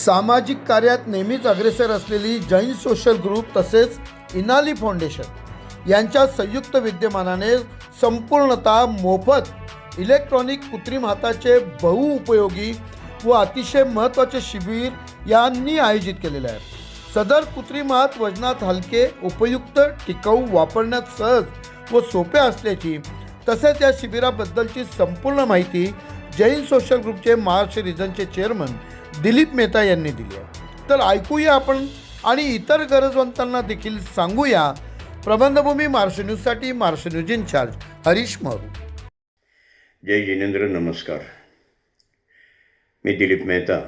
सामाजिक कार्यात नेहमीच अग्रेसर असलेली जैन सोशल ग्रुप तसेच इनाली फाउंडेशन यांच्या संयुक्त विद्यमानाने संपूर्णतः मोफत इलेक्ट्रॉनिक कृत्रिम हाताचे बहुउपयोगी व अतिशय महत्त्वाचे शिबिर यांनी आयोजित केलेले आहे. सदर कृत्रिम हात वजनात हलके, उपयुक्त, टिकाऊ, वापरण्यात सहज व सोपे असल्याची तसेच या शिबिराबद्दलची संपूर्ण माहिती जैन सोशल ग्रुपचे महाराष्ट्र रिजनचे चेअरमन दिलीप मेहता यांनी दिली आहे. तर ऐकूया आपण आणि इतर गरजवंतांना देखील सांगूया. प्रबंधभूमी महाराष्ट्र न्यूजसाठी महाराष्ट्र न्यूज इन्चार्ज हरीश मारू. जय जिनेंद्र, नमस्कार. मी Dilip Mehta,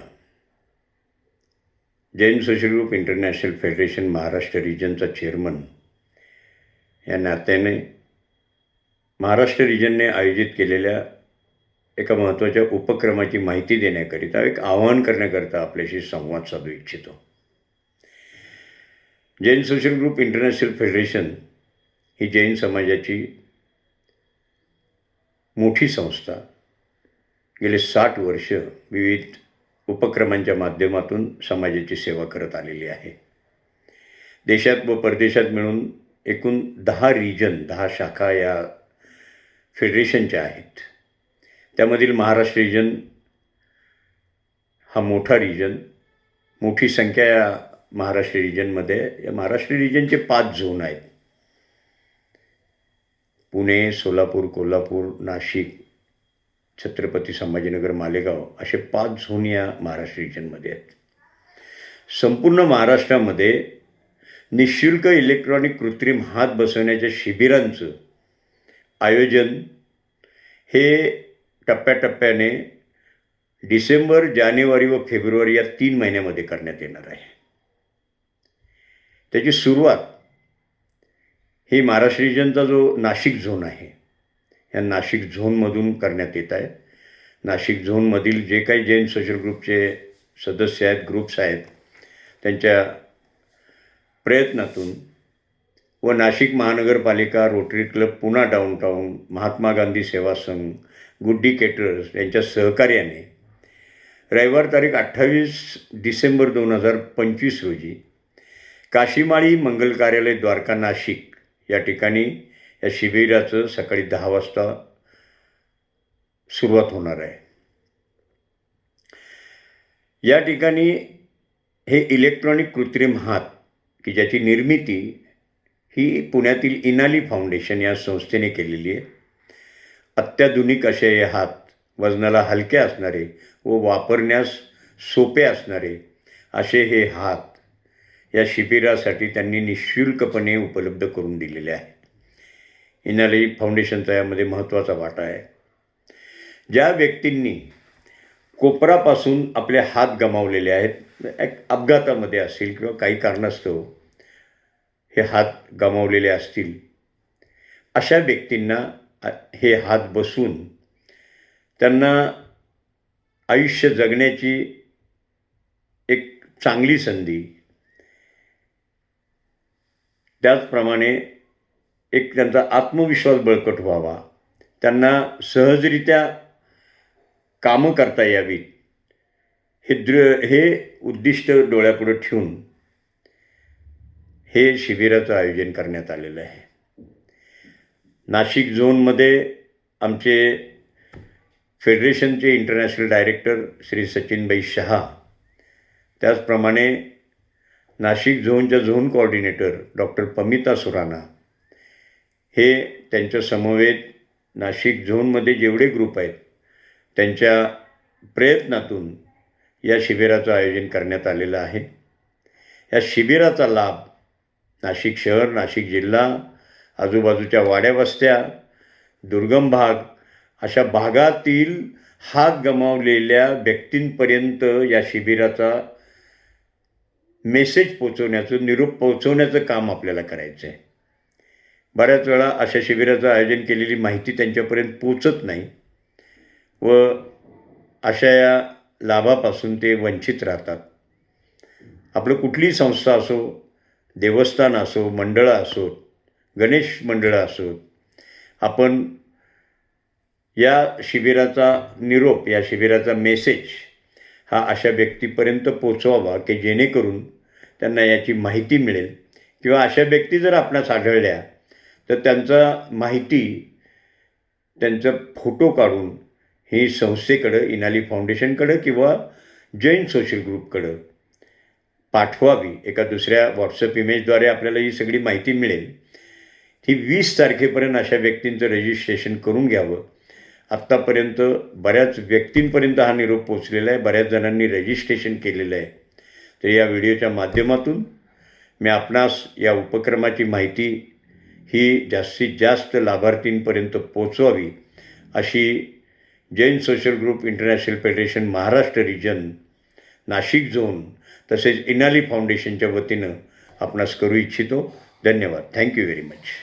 Jain social group international federation Maharashtra रिजनचा चेअरमन या नात्याने महाराष्ट्र रिजनने आयोजित केलेल्या एका महत्त्वाच्या उपक्रमाची माहिती देण्याकरिता, एक आवाहन करण्याकरिता आपल्याशी संवाद साधू इच्छितो. Jain social group international federation ही जैन समाजाची मोठी संस्था गेले 60 वर्ष विविध उपक्रमांच्या माध्यमातून समाजाची सेवा करत आलेली आहे. देशात व परदेशात मिळून एकूण 10 शाखा या फेडरेशनच्या आहेत. त्यामधील महाराष्ट्र रिजन हा मोठी संख्या या महाराष्ट्र रिजनमध्ये. या महाराष्ट्र रिजनचे 5 झोन आहेत. पुणे, सोलापूर, कोल्हापूर, नाशिक, छत्रपती संभाजीनगर, मालेगाव असे 5 झोन या महाराष्ट्र रिजनमध्ये आहेत. संपूर्ण महाराष्ट्रामध्ये निःशुल्क इलेक्ट्रॉनिक कृत्रिम हात बसवण्याच्या शिबिरांचं आयोजन हे टप्प्याटप्प्याने डिसेंबर, जानेवारी व फेब्रुवारी या 3 महिन्यामध्ये करण्यात येणार आहे. त्याची सुरुवात ही महाराष्ट्र रिजनचा जो नाशिक झोन आहे या नाशिक झोनमधून करण्यात येत आहे. नाशिक झोनमधील जे काही जैन सोशल ग्रुपचे सदस्य आहेत, ग्रुप्स आहेत, त्यांच्या प्रयत्नातून व नाशिक महानगरपालिका, rotary club, Pune downtown, Mahatma Gandhi सेवा संघ, गुड्डी केटरर्स यांच्या सहकार्याने रविवार तारीख 28 डिसेंबर 2025 रोजी काशीमाळी मंगल कार्यालय, द्वारका, नाशिक या ठिकाणी या शिबिराचं सकाळी 10 वाजता सुरुवात होणार आहे. या ठिकाणी हे इलेक्ट्रॉनिक कृत्रिम हात की ज्याची निर्मिती ही पुण्यातील इनाली फाउंडेशन या संस्थेने केलेली आहे. अत्याधुनिक असे हे हात, वजनाला हलके असणारे व वापरण्यास सोपे असणारे असे हे हात या शिबिरासाठी त्यांनी निःशुल्कपणे उपलब्ध करून दिलेले आहेत. इनाली फाउंडेशनचा यामध्ये महत्त्वाचा वाटा आहे. ज्या व्यक्तींनी कोपरापासून आपले हात गमावलेले आहेत, एक अपघातामध्ये असतील किंवा काही कारणास्तव हे हात गमावलेले असतील, अशा व्यक्तींना हे हात बसवून त्यांना आयुष्य जगण्याची एक चांगली संधी, त्याचप्रमाणे एक त्यांचा आत्मविश्वास बळकट व्हावा, त्यांना सहजरित्या कामं करता यावीत, हे उद्दिष्ट डोळ्यापुढे ठेवून हे शिबिराचं आयोजन करण्यात आलेलं आहे. नाशिक झोनमध्ये आमचे फेडरेशनचे इंटरनॅशनल डायरेक्टर श्री सचिनभाई शहा, त्याचप्रमाणे नाशिक झोनच्या zone coordinator doctor Pamita Surana, हे त्यांच्या समवेत नाशिक झोनमध्ये जेवढे ग्रुप आहेत त्यांच्या प्रयत्नातून या शिबिराचं आयोजन करण्यात आलेलं आहे. या शिबिराचा लाभ नाशिक शहर, नाशिक जिल्हा, आजूबाजूच्या वाड्यावस्त्या, दुर्गम भाग अशा भागातील हात गमावलेल्या व्यक्तींपर्यंत या शिबिराचा मेसेज पोचवण्याचं, निरोप पोचवण्याचं काम आपल्याला करायचं आहे. बऱ्याच वेळा अशा शिबिराचं आयोजन केलेली माहिती त्यांच्यापर्यंत पोचत नाही व अशा या लाभापासून ते वंचित राहतात. आपलं कुठलीही संस्था असो, देवस्थान असो, मंडळं असोत, गणेश मंडळं असोत, आपण या शिबिराचा निरोप, या शिबिराचा मेसेज हा अशा व्यक्तीपर्यंत पोचवावा की जेणेकरून त्यांना याची माहिती मिळेल, किंवा अशा व्यक्ती जर आपणास आढळल्या तर त्यांचा माहिती, त्यांचा फोटो काढून ही संस्थेकडं, इनाली फाउंडेशनकडं किंवा जैन सोशल ग्रुपकडं पाठवावी. एका दुसऱ्या व्हॉट्सअप इमेजद्वारे आपल्याला ही सगळी माहिती मिळेल. ही 20 तारखेपर्यंत अशा व्यक्तींचं रजिस्ट्रेशन करून घ्यावं. आत्तापर्यंत बऱ्याच व्यक्तींपर्यंत हा निरोप पोचलेला आहे, बऱ्याच जणांनी रजिस्ट्रेशन केलेलं आहे. तर या व्हिडिओच्या माध्यमातून मी आपणास या उपक्रमाची माहिती ही जास्तीत जास्त लाभार्थींपर्यंत पोचवावी अशी Jain social group international federation Maharashtra region, Nashik zone तसेच इनाली फाउंडेशनच्या वतीनं आपणास करू इच्छितो. धन्यवाद. Thank you very much.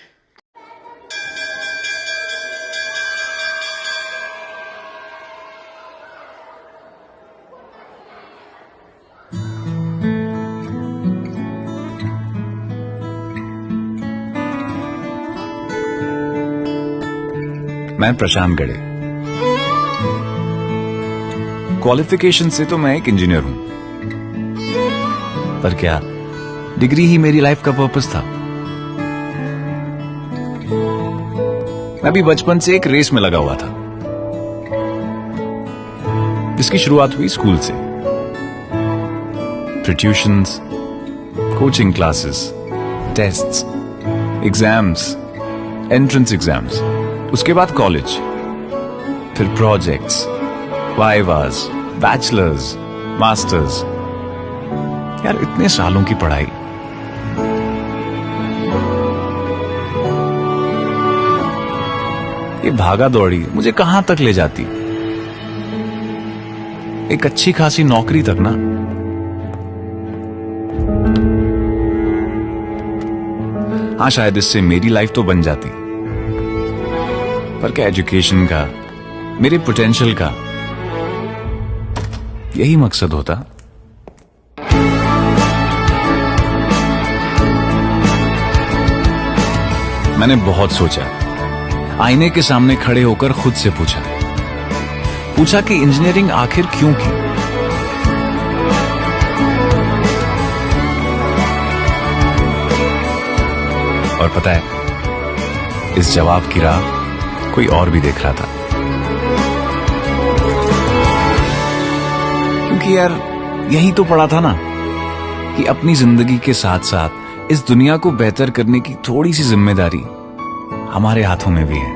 मैं प्रशांत गड़े। क्वालिफिकेशन से तो मैं एक इंजीनियर हूं, पर क्या डिग्री ही मेरी लाइफ का पर्पस था? मैं भी बचपन से एक रेस में लगा हुआ था, जिसकी शुरुआत हुई स्कूल से। फिर tuitions, coaching classes, tests, exams, entrance exams, उसके बाद कॉलेज, फिर प्रोजेक्ट्स, वाइवास, बैचलर्स, मास्टर्स। यार इतने सालों की पढ़ाई, ये भागा दौड़ी मुझे कहां तक ले जाती? एक अच्छी खासी नौकरी तक ना। हाँ, शायद इससे मेरी लाइफ तो बन जाती, पर क्या एजुकेशन का, मेरे पोटेंशियल का यही मकसद होता? मैंने बहुत सोचा, आईने के सामने खड़े होकर खुद से पूछा कि इंजीनियरिंग आखिर क्यों की? और पता है, इस जवाब की राह कोई और भी देख रहा था। क्योंकि यार यही तो पढ़ा था ना कि अपनी जिंदगी के साथ साथ इस दुनिया को बेहतर करने की थोड़ी सी जिम्मेदारी हमारे हाथों में भी है।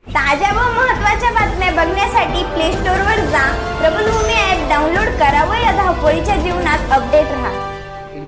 ताज्या व महत्त्वाच्या बातम्या बघण्यासाठी प्ले स्टोअरवर जा, प्रबलभूमी ॲप डाउनलोड करा व या धावपळीच्या जीवनात अपडेट रहा.